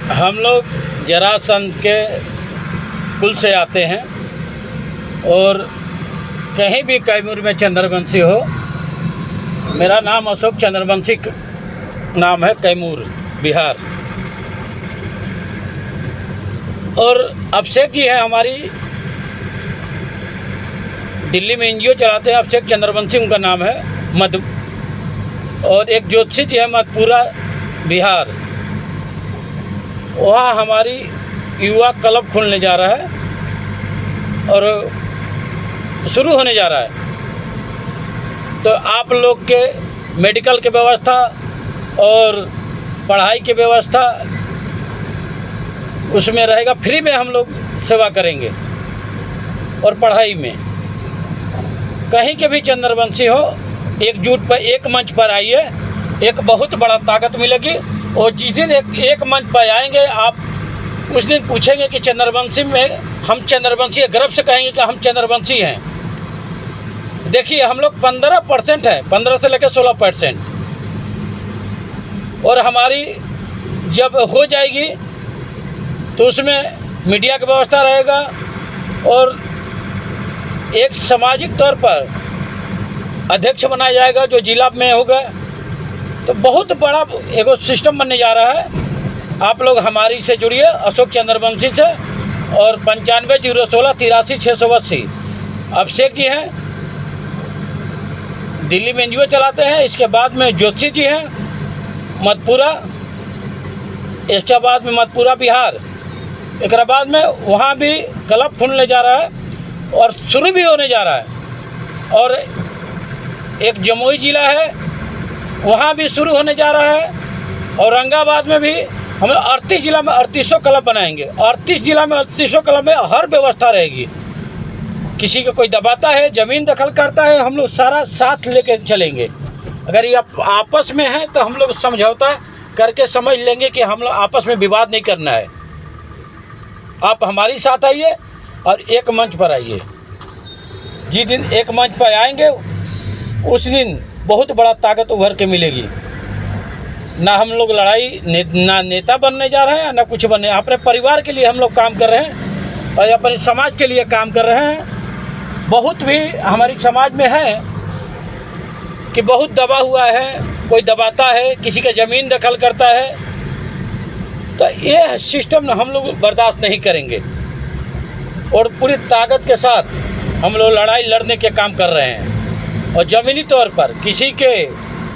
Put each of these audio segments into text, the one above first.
हम लोग जरासंध के कुल से आते हैं और कहीं भी कैमूर में चंद्रवंशी हो। मेरा नाम अशोक चंद्रवंशी नाम है, कैमूर बिहार। और अभिषेक जी है हमारी, दिल्ली में एनजीओ चलाते हैं, अभिषेक चंद्रवंशी उनका नाम है, मध्य। और एक ज्योतिषी जी है मधुपुरा बिहार, वहाँ हमारी युवा क्लब खुलने जा रहा है और शुरू होने जा रहा है। तो आप लोग के मेडिकल की व्यवस्था और पढ़ाई की व्यवस्था उसमें रहेगा, फ्री में हम लोग सेवा करेंगे। और पढ़ाई में कहीं के भी चंद्रवंशी हो, एकजुट पर एक मंच पर आइए, एक बहुत बड़ा ताकत मिलेगी। और जिस दिन एक मंच पर आएंगे, आप उस दिन पूछेंगे कि चंद्रवंशी में हम चंद्रवंशी, गर्व से कहेंगे कि हम चंद्रवंशी हैं। देखिए हम लोग 15% है, 15 से लेकर 16%। और हमारी जब हो जाएगी तो उसमें मीडिया की व्यवस्था रहेगा और एक सामाजिक तौर पर अध्यक्ष बनाया जाएगा जो जिला में होगा। तो बहुत बड़ा एगो सिस्टम बनने जा रहा है। आप लोग हमारी से जुड़िए, अशोक चंद्रवंशी से। और 95-016-83-680 अभिषेक जी हैं, दिल्ली में एनजीओ चलाते हैं। इसके बाद में ज्योतिषी जी हैं मधुपुरा, इसके बाद में मधुपुरा बिहार। एक बाद में वहाँ भी क्लब खुलने जा रहा है और शुरू भी होने जा रहा है। और एक जमुई ज़िला है, वहाँ भी शुरू होने जा रहा है। औरंगाबाद में भी हम 38 ज़िला में 3800 क्लब बनाएंगे। 38 ज़िला में 3800 क्लब में हर व्यवस्था रहेगी। किसी को कोई दबाता है, ज़मीन दखल करता है, हम लोग सारा साथ लेके चलेंगे। अगर ये आपस में है तो हम लोग समझौता करके समझ लेंगे कि हम लोग आपस में विवाद नहीं करना है। आप हमारी साथ आइए और एक मंच पर आइए। जिस दिन एक मंच पर आएंगे उस दिन बहुत बड़ा ताकत उभर के मिलेगी। ना हम लोग लड़ाई ना नेता बनने जा रहे हैं, ना कुछ बनने। अपने परिवार के लिए हम लोग काम कर रहे हैं और अपने समाज के लिए काम कर रहे हैं। बहुत भी हमारी समाज में है कि बहुत दबा हुआ है, कोई दबाता है, किसी का ज़मीन दखल करता है। तो ये सिस्टम हम लोग बर्दाश्त नहीं करेंगे और पूरी ताकत के साथ हम लोग लड़ाई लड़ने के काम कर रहे हैं। और ज़मीनी तौर पर किसी के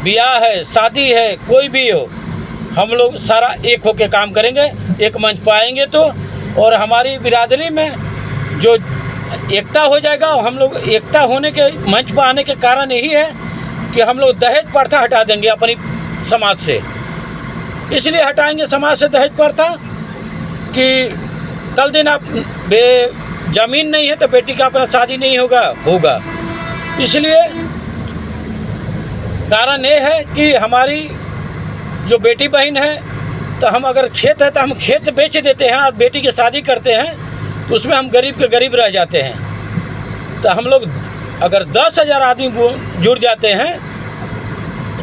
ब्याह है, शादी है, कोई भी हो, हम लोग सारा एक होकर काम करेंगे, एक मंच पर आएंगे तो। और हमारी बिरादरी में जो एकता हो जाएगा, हम लोग एकता होने के मंच पर आने के कारण यही है कि हम लोग दहेज प्रथा हटा देंगे अपनी समाज से। इसलिए हटाएंगे समाज से दहेज प्रथा कि कल दिन आप ज़मीन नहीं है तो बेटी का अपना शादी नहीं होगा। इसलिए कारण ये है कि हमारी जो बेटी बहन है, तो हम अगर खेत है तो हम खेत बेच देते हैं और बेटी की शादी करते हैं तो उसमें हम गरीब के गरीब रह जाते हैं। तो हम लोग अगर 10,000 आदमी जुड़ जाते हैं,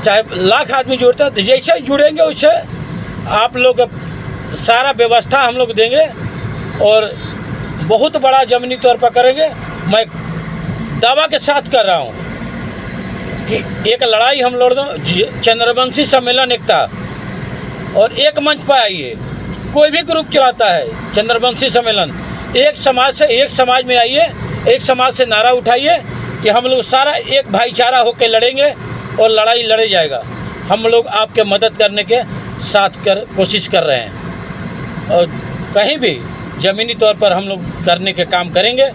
चाहे लाख आदमी जुड़ता है, तो जैसे जुड़ेंगे उससे आप लोग सारा व्यवस्था हम लोग देंगे और बहुत बड़ा ज़मीनी तौर पर करेंगे। मैं दावा के साथ कर रहा हूँ कि एक लड़ाई हम लड़ दो, चंद्रवंशी सम्मेलन एकता। और एक मंच पर आइए, कोई भी ग्रुप चलाता है चंद्रवंशी सम्मेलन, एक समाज में आइए, एक समाज से नारा उठाइए कि हम लोग सारा एक भाईचारा होकर लड़ेंगे और लड़ाई लड़े जाएगा। हम लोग आपके मदद करने के साथ कोशिश कर रहे हैं और कहीं भी ज़मीनी तौर पर हम लोग करने के काम करेंगे।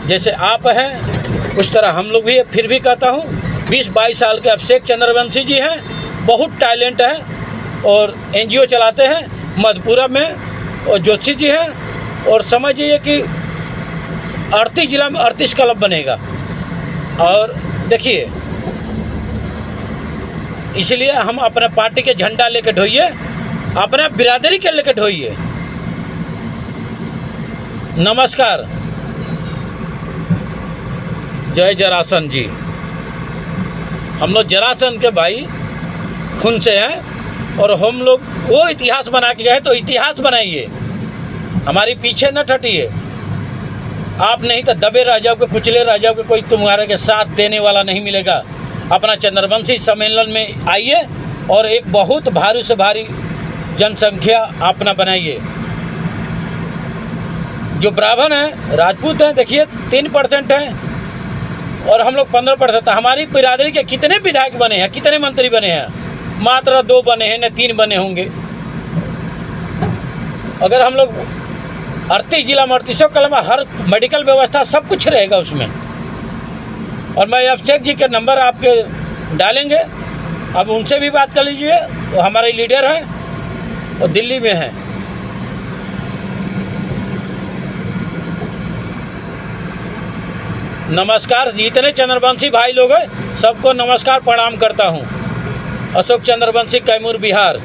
जैसे आप हैं उस तरह हम लोग भी। फिर भी कहता हूँ 20-22 साल के अभिषेक चंद्रवंशी जी हैं, बहुत टैलेंट है और एनजीओ चलाते हैं मधुपुरा में। और ज्योतिषी जी हैं और समझिए कि 38 ज़िला में 38 क्लब बनेगा। और देखिए, इसलिए हम अपने पार्टी के झंडा लेकर ढोइए, अपने बिरादरी के लेकर ढोइए। नमस्कार। जय जरासंध जी। हम लोग जरासंध के भाई खून से हैं और हम लोग वो इतिहास बना के गए, तो इतिहास बनाइए, हमारी पीछे न हटिए। आप नहीं तो दबे रह जाओगे, कुचले रह जाओगे, कोई तुम्हारे के साथ देने वाला नहीं मिलेगा। अपना चंद्रवंशी सम्मेलन में आइए और एक बहुत भारी से भारी जनसंख्या अपना बनाइए। जो ब्राह्मण हैं, राजपूत हैं, देखिए 3% हैं और हम लोग 15%। हमारी बिरादरी के कितने विधायक बने हैं, कितने मंत्री बने हैं? मात्र 2 बने हैं, न 3 बने होंगे। अगर हम लोग 38 जिला में 38 कलम हर मेडिकल व्यवस्था सब कुछ रहेगा उसमें। और मैं अभिषेक जी के नंबर आपके डालेंगे, अब उनसे भी बात कर लीजिए। वो हमारे लीडर हैं और दिल्ली में हैं। नमस्कार, जितने चंद्रवंशी भाई लोग हैं सबको नमस्कार प्रणाम करता हूँ। अशोक चंद्रवंशी, कैमूर, बिहार।